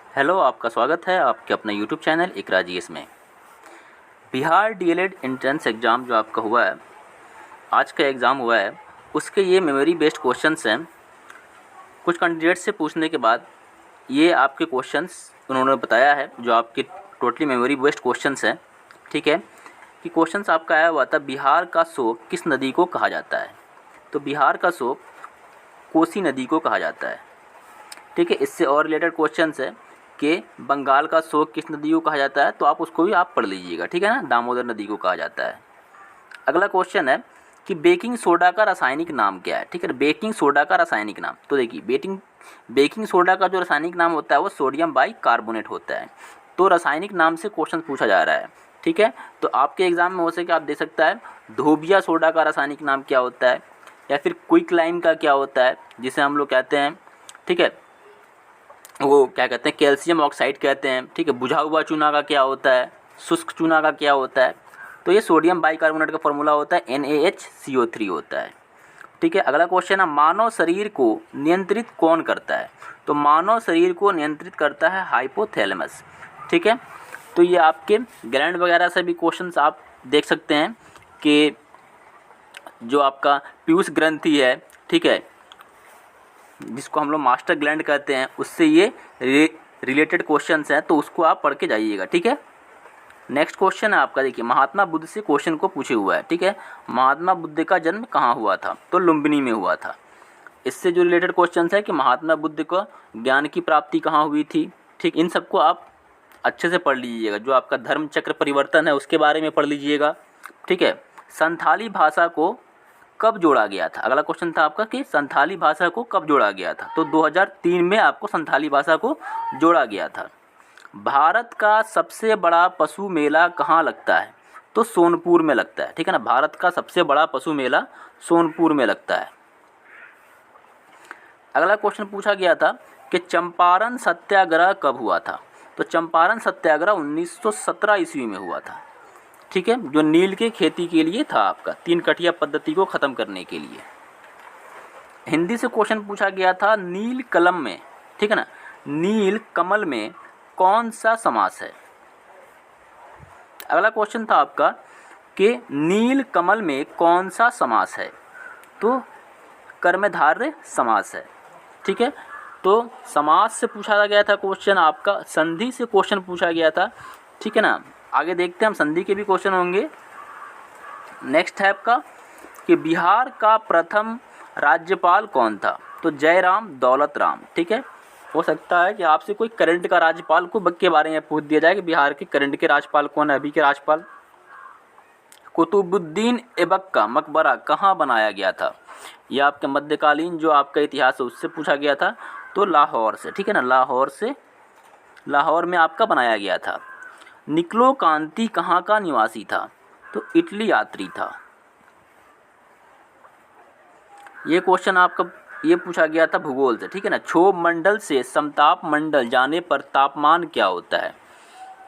Hello, आपका स्वागत है आपके अपने यूट्यूब चैनल इकरा जीएस में। बिहार डीएलएड एंट्रेंस एग्ज़ाम जो आपका हुआ है, आज का एग्ज़ाम हुआ है, उसके ये मेमोरी बेस्ड क्वेश्चंस हैं। कुछ कैंडिडेट से पूछने के बाद ये आपके क्वेश्चंस उन्होंने बताया है, जो आपके टोटली मेमोरी बेस्ड क्वेश्चंस हैं। ठीक है, कि क्वेश्चंस आपका आया हुआ था, बिहार का शोक किस नदी को कहा जाता है? तो बिहार का शोक कोसी नदी को कहा जाता है। ठीक है, इससे और रिलेटेड क्वेश्चंस है कि बंगाल का शोक किस नदी को कहा जाता है, तो आप उसको भी आप पढ़ लीजिएगा। ठीक है ना, दामोदर नदी को कहा जाता है। अगला क्वेश्चन है कि बेकिंग सोडा का रासायनिक नाम क्या है? ठीक है, बेकिंग सोडा का रासायनिक नाम, तो देखिए बेकिंग सोडा का जो रासायनिक नाम होता है वो सोडियम बाइकार्बोनेट होता है। तो रासायनिक नाम से क्वेश्चन पूछा जा रहा है। ठीक है, तो आपके एग्जाम में हो सके आप दे सकता है धोबिया सोडा का रासायनिक नाम क्या होता है, या फिर क्विक लाइम का क्या होता है, जिसे हम लोग कहते हैं, ठीक है, वो क्या कहते हैं, कैल्शियम ऑक्साइड कहते हैं। ठीक है, बुझा हुआ चूना का क्या होता है, शुष्क चूना का क्या होता है, तो ये सोडियम बाइकार्बोनेट का फॉर्मूला होता है NaHCO3 होता है। ठीक है, अगला क्वेश्चन है मानव शरीर को नियंत्रित कौन करता है? तो मानव शरीर को नियंत्रित करता है हाइपोथैलेमस। ठीक है, तो ये आपके ग्लैंड वगैरह से भी क्वेश्चंस आप देख सकते हैं कि जो आपका पीयूष ग्रंथि है, ठीक है, जिसको हम लोग मास्टर ग्लैंड कहते हैं, उससे ये रिलेटेड क्वेश्चंस हैं, तो उसको आप पढ़ के जाइएगा। ठीक है, नेक्स्ट क्वेश्चन है आपका, देखिए महात्मा बुद्ध से क्वेश्चन को पूछे हुआ है। ठीक है, महात्मा बुद्ध का जन्म कहाँ हुआ था? तो लुम्बिनी में हुआ था। इससे जो रिलेटेड क्वेश्चंस है कि महात्मा बुद्ध को ज्ञान की प्राप्ति कहाँ हुई थी। ठीक, इन सबको आप अच्छे से पढ़ लीजिएगा। जो आपका धर्म चक्र परिवर्तन है उसके बारे में पढ़ लीजिएगा। ठीक है, संथाली भाषा को कब जोड़ा गया था? अगला क्वेश्चन था आपका कि संथाली भाषा को कब जोड़ा गया था? तो 2003 में आपको संथाली भाषा को जोड़ा गया था। भारत का सबसे बड़ा पशु मेला कहाँ लगता है? तो सोनपुर में लगता है। ठीक है ना, भारत का सबसे बड़ा पशु मेला सोनपुर में लगता है। अगला क्वेश्चन पूछा गया था कि चंपारण सत्याग्रह कब हुआ था? तो चंपारण सत्याग्रह 1917 ईस्वी में हुआ था। ठीक है, जो नील के खेती के लिए था, आपका 3 कठिया पद्धति को ख़त्म करने के लिए। हिंदी से क्वेश्चन पूछा गया था नील कलम में, ठीक है ना, नील कमल में कौन सा समास है? अगला क्वेश्चन था आपका कि नील कमल में कौन सा समास है? तो कर्मधारय समास है। ठीक है, तो समास से पूछा गया था क्वेश्चन आपका, संधि से क्वेश्चन पूछा गया था। ठीक है ना, आगे देखते हैं हम, संधि के भी क्वेश्चन होंगे। नेक्स्ट है आपका कि बिहार का प्रथम राज्यपाल कौन था? तो जयराम दौलत राम। ठीक है, हो सकता है कि आपसे कोई करंट का राज्यपाल को के बारे में पूछ दिया जाए कि बिहार के करंट के राज्यपाल कौन है, अभी के राज्यपाल। कुतुबुद्दीन ऐबक का मकबरा कहाँ बनाया गया था? यह आपके मध्यकालीन जो आपका इतिहास है उससे पूछा गया था, तो लाहौर से। ठीक है ना, लाहौर में आपका बनाया गया था। निकोलो कांति कहाँ का निवासी था? तो इटली यात्री था। ये क्वेश्चन आपका ये पूछा गया था भूगोल से। ठीक है ना, क्षोभ मंडल से समताप मंडल जाने पर तापमान क्या होता है?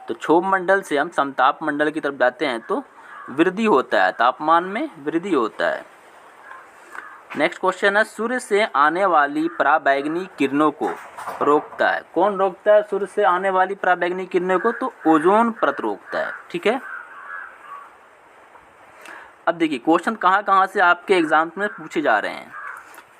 तो क्षोभ मंडल से हम समताप मंडल की तरफ जाते हैं तो वृद्धि होता है, तापमान में वृद्धि होता है। नेक्स्ट क्वेश्चन है सूर्य से आने वाली पराबैंगनी किरणों को रोकता है? कौन रोकता है सूर्य से आने वाली पराबैंगनी किरणों को? तो ओजोन परत रोकता है। ठीक है, अब देखिए क्वेश्चन कहाँ कहाँ से आपके एग्जाम में पूछे जा रहे हैं।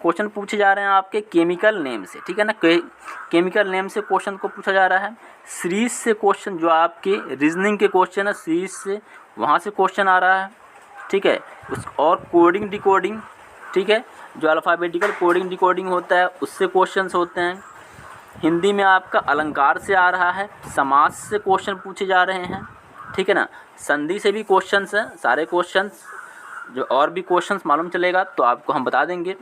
क्वेश्चन पूछे जा रहे हैं आपके केमिकल नेम से। ठीक है ना, केमिकल नेम से क्वेश्चन को पूछा जा रहा है। सीरीज से क्वेश्चन, जो आपके रीजनिंग के क्वेश्चन है सीरीज से, वहाँ से क्वेश्चन आ रहा है। ठीक है, उस और कोडिंग डिकोडिंग, ठीक है, जो अल्फ़ाबेटिकल कोडिंग डिकोडिंग होता है उससे क्वेश्चंस होते हैं। हिंदी में आपका अलंकार से आ रहा है, समास से क्वेश्चन पूछे जा रहे हैं। ठीक है ना, संधि से भी क्वेश्चंस हैं, सारे क्वेश्चंस। जो और भी क्वेश्चंस मालूम चलेगा तो आपको हम बता देंगे।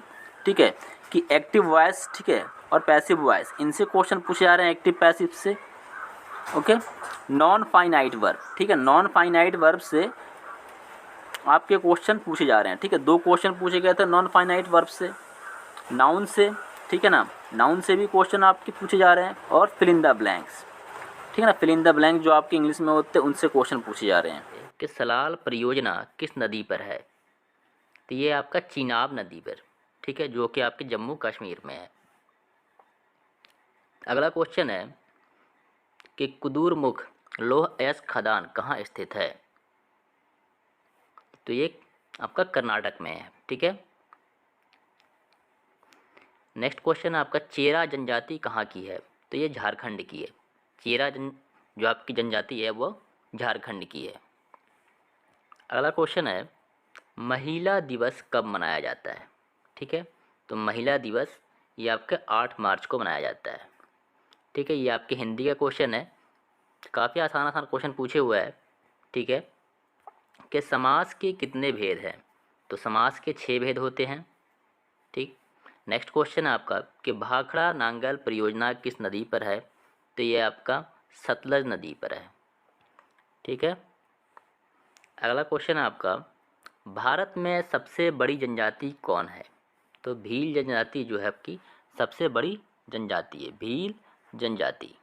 ठीक है, कि एक्टिव वॉइस, ठीक है, और पैसिव वॉइस, इनसे क्वेश्चन पूछे जा रहे हैं, एक्टिव पैसिव से। ओके, नॉन फाइनाइट वर्ब, ठीक है, नॉन फाइनाइट वर्ब से आपके क्वेश्चन पूछे जा रहे हैं। ठीक है, 2 क्वेश्चन पूछे गए थे नॉन फाइनाइट वर्ब से, नाउन से। ठीक है ना, नाउन से भी क्वेश्चन आपके पूछे जा रहे हैं, और फिल इन द ब्लैंक्स। ठीक है ना, फिल इन द ब्लैंक जो आपके इंग्लिश में होते हैं उनसे क्वेश्चन पूछे जा रहे हैं। कि सलाल परियोजना किस नदी पर है? तो ये आपका चिनाब नदी पर, ठीक है, जो कि आपके जम्मू कश्मीर में है। अगला क्वेश्चन है कि कुदूरमुख लौह अयस्क खदान कहाँ स्थित है? तो ये आपका कर्नाटक में है। ठीक है। नेक्स्ट क्वेश्चन है आपका, चेरा जनजाति कहाँ की है? तो ये झारखंड की है। चेरा जो आपकी जनजाति है वो झारखंड की है। अगला क्वेश्चन है, महिला दिवस कब मनाया जाता है? ठीक है, तो महिला दिवस ये आपके 8 मार्च को मनाया जाता है। ठीक है, ये आपके हिंदी का क्वेश्चन है। काफ़ी आसान आसान क्वेश्चन पूछे हुआ है। ठीक है, कि समास के कितने भेद हैं? तो समास के 6 भेद होते हैं। ठीक। नेक्स्ट क्वेश्चन है आपका कि भाखड़ा नांगल परियोजना किस नदी पर है? तो ये आपका सतलज नदी पर है। ठीक है। अगला क्वेश्चन है आपका, भारत में सबसे बड़ी जनजाति कौन है? तो भील जनजाति जो है आपकी सबसे बड़ी जनजाति है, भील जनजाति।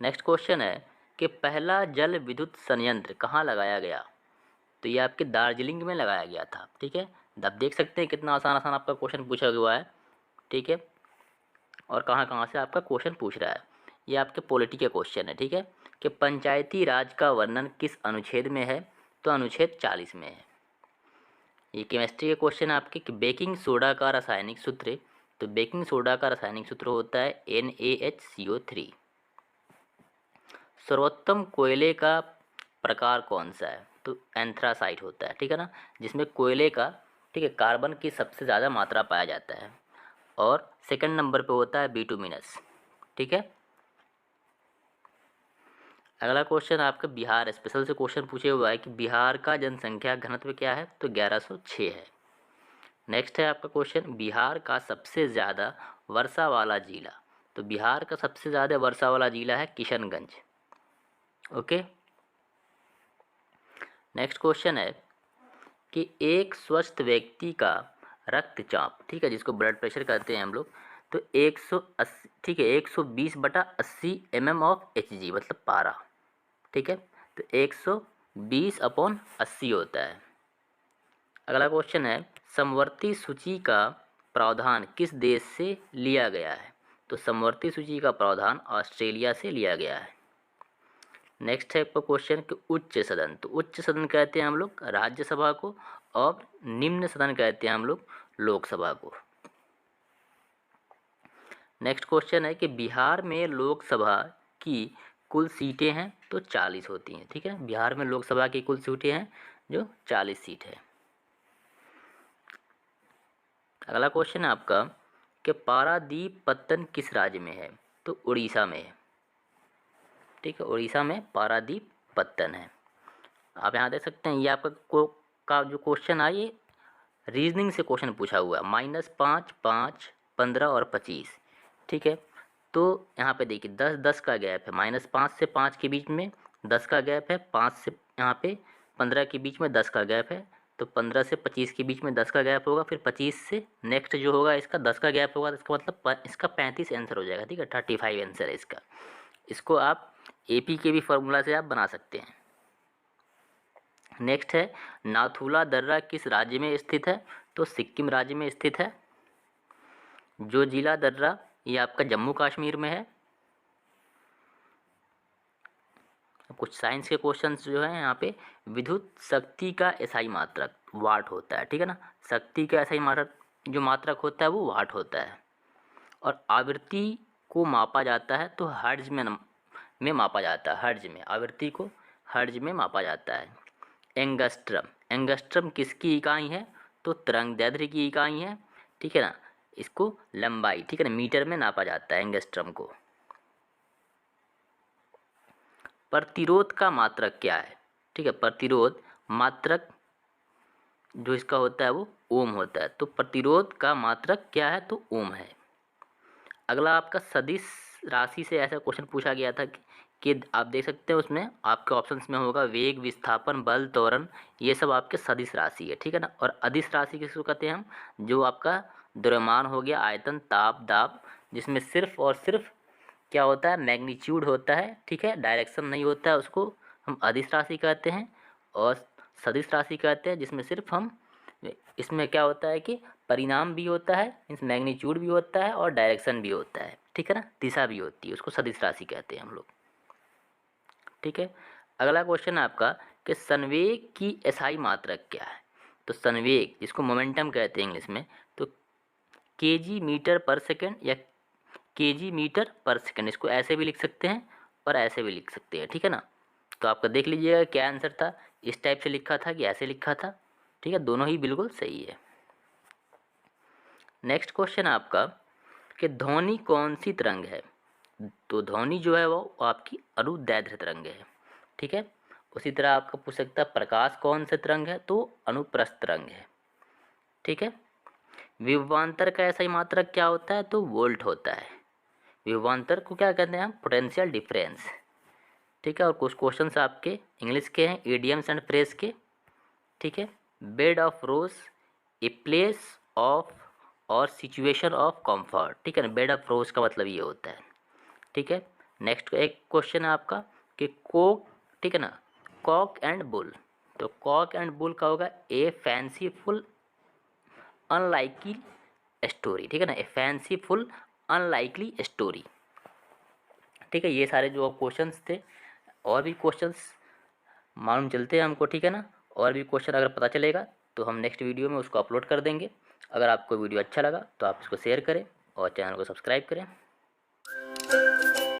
नेक्स्ट क्वेश्चन है कि पहला जल विद्युत संयंत्र कहाँ लगाया गया? तो ये आपके दार्जिलिंग में लगाया गया था। ठीक है, अब देख सकते हैं कितना आसान आसान आपका क्वेश्चन पूछा हुआ है। ठीक है, और कहाँ कहाँ से आपका क्वेश्चन पूछ रहा है। ये आपके पॉलिटी के क्वेश्चन है। ठीक है, कि पंचायती राज का वर्णन किस अनुच्छेद में है? तो अनुच्छेद 40 में है। ये केमिस्ट्री के क्वेश्चन है आपके कि बेकिंग सोडा का रासायनिक सूत्र। तो बेकिंग सोडा का रासायनिक सूत्र होता है NaHCO3। सर्वोत्तम कोयले का प्रकार कौन सा है? तो एंथ्रासाइट होता है। ठीक है ना, जिसमें कोयले का, ठीक है, कार्बन की सबसे ज़्यादा मात्रा पाया जाता है। और सेकंड नंबर पे होता है बिटुमिनस। ठीक है। अगला क्वेश्चन आपका बिहार स्पेशल से क्वेश्चन पूछे हुआ है कि बिहार का जनसंख्या घनत्व क्या है? तो 1106 है। नेक्स्ट है आपका क्वेश्चन, बिहार का सबसे ज़्यादा वर्षा वाला जिला। तो बिहार का सबसे ज़्यादा वर्षा वाला जिला है किशनगंज। ओके। नेक्स्ट क्वेश्चन है कि एक स्वस्थ व्यक्ति का रक्तचाप, ठीक है, जिसको ब्लड प्रेशर कहते हैं हम लोग, तो 180, ठीक है, 120/80 mm ऑफ Hg मतलब पारा। ठीक है, तो 120/80 होता है। अगला क्वेश्चन है, समवर्ती सूची का प्रावधान किस देश से लिया गया है? तो समवर्ती सूची का प्रावधान ऑस्ट्रेलिया से लिया गया है। नेक्स्ट है आपका क्वेश्चन कि उच्च सदन, तो उच्च सदन कहते हैं हम लोग राज्यसभा को, और निम्न सदन कहते हैं हम लोग लोकसभा को। नेक्स्ट क्वेश्चन है कि बिहार में लोकसभा की कुल सीटें हैं तो 40 होती हैं। ठीक है, बिहार में लोकसभा की कुल सीटें हैं जो 40 सीट है। अगला क्वेश्चन है आपका कि पारादीप पत्तन किस राज्य में है? तो उड़ीसा में है। ठीक है, उड़ीसा में पारादीप पत्तन है। आप यहाँ देख सकते हैं, ये आपका का जो क्वेश्चन है ये रीजनिंग से क्वेश्चन पूछा हुआ है। -5, 5, 15 और 25। ठीक है, तो यहाँ पे देखिए 10-10 का गैप है। -5 से 5 के बीच में 10 का गैप है, 5 से यहाँ पे 15 के बीच में 10 का गैप है, तो 15 से 25 के बीच में 10 का गैप होगा। फिर 25 से नेक्स्ट जो होगा इसका 10 का गैप होगा, तो इसका मतलब इसका 35 आंसर हो जाएगा। ठीक है, 35 आंसर है इसका। इसको आप AP के भी फार्मूला से आप बना सकते हैं। नेक्स्ट है, नाथुला दर्रा किस राज्य में स्थित है? तो सिक्किम राज्य में स्थित है। जो जिला दर्रा ये आपका जम्मू कश्मीर में है। कुछ साइंस के क्वेश्चंस जो है यहाँ पे, विद्युत शक्ति का SI मात्रक वाट होता है। ठीक है ना, शक्ति का SI मात्रक जो मात्रक होता है वो वाट होता है। और आवृत्ति को मापा जाता है तो हर्ट्ज में मापा जाता है। हर्ट्ज में, आवृत्ति को हर्ट्ज में मापा जाता है। एंगस्ट्रम, एंगस्ट्रम किसकी इकाई है? तो तरंगदैर्ध्य की इकाई है। ठीक है ना, इसको लंबाई, ठीक है ना, मीटर में नापा जाता है एंगस्ट्रम को। प्रतिरोध का मात्रक क्या है? ठीक है, प्रतिरोध मात्रक जो इसका होता है वो ओम होता है। तो प्रतिरोध का मात्रक क्या है? तो ओम है। अगला आपका सदिश राशि से ऐसा क्वेश्चन पूछा गया था कि आप देख सकते हैं उसमें आपके ऑप्शंस में होगा वेग, विस्थापन, बल, त्वरण, ये सब आपके सदिश राशि है। ठीक है ना, और अदिश राशि किसको कहते हैं हम? जो आपका द्रव्यमान हो गया, आयतन, ताप, दाब, जिसमें सिर्फ और सिर्फ क्या होता है? मैग्नीट्यूड होता है। ठीक है, डायरेक्शन नहीं होता है, उसको हम अदिश राशि कहते हैं। और सदिश राशि कहते हैं जिसमें सिर्फ हम, इसमें क्या होता है कि परिणाम भी होता है, मीन्स मैग्नीट्यूड भी होता है और डायरेक्शन भी होता है, ठीक है ना, दिशा भी होती है, उसको सदिश राशि कहते हैं हम लोग, ठीक है। अगला क्वेश्चन है आपका कि संवेग की एसआई मात्रक क्या है। तो संवेग जिसको मोमेंटम कहते हैं इंग्लिश में, तो केजी मीटर पर सेकेंड या केजी मीटर पर सेकेंड, इसको ऐसे भी लिख सकते हैं और ऐसे भी लिख सकते हैं, ठीक है ना। तो आपका देख लीजिएगा क्या आंसर था, इस टाइप से लिखा था कि ऐसे लिखा था, ठीक है, दोनों ही बिल्कुल सही है। नेक्स्ट क्वेश्चन है आपका कि ध्वनि कौन सी तरंग है। तो ध्वनि जो है वो आपकी अनुदैर्ध्य तरंग है, ठीक है। उसी तरह आपका पूछ सकता है प्रकाश कौन सा तरंग है, तो अनुप्रस्थ तरंग है, ठीक है। विभवांतर का ऐसा ही मात्रक क्या होता है, तो वोल्ट होता है। विभवांतर को क्या कहते हैं हम, पोटेंशियल डिफरेंस, ठीक है। और कुछ क्वेश्चंस आपके इंग्लिश के हैं, इडियम्स एंड फ्रेज के, ठीक है। Bed of rose, a place of और सिचुएशन ऑफ कंफर्ट, ठीक है ना। बेड ऑफ रोज का मतलब ये होता है, ठीक है। नेक्स्ट एक क्वेश्चन है आपका कि कोक, ठीक है ना, कॉक एंड बुल। तो कॉक एंड बुल का होगा ए फैंसीफुल अनलाइकली स्टोरी, ठीक है ना, ए फैंसीफुल अनलाइकली स्टोरी, ठीक है। ये सारे जो क्वेश्चंस थे, और भी क्वेश्चंस मालूम चलते हैं हमको, ठीक है ना। और भी क्वेश्चन अगर पता चलेगा तो हम नेक्स्ट वीडियो में उसको अपलोड कर देंगे। अगर आपको वीडियो अच्छा लगा तो आप इसको शेयर करें और चैनल को सब्सक्राइब करें।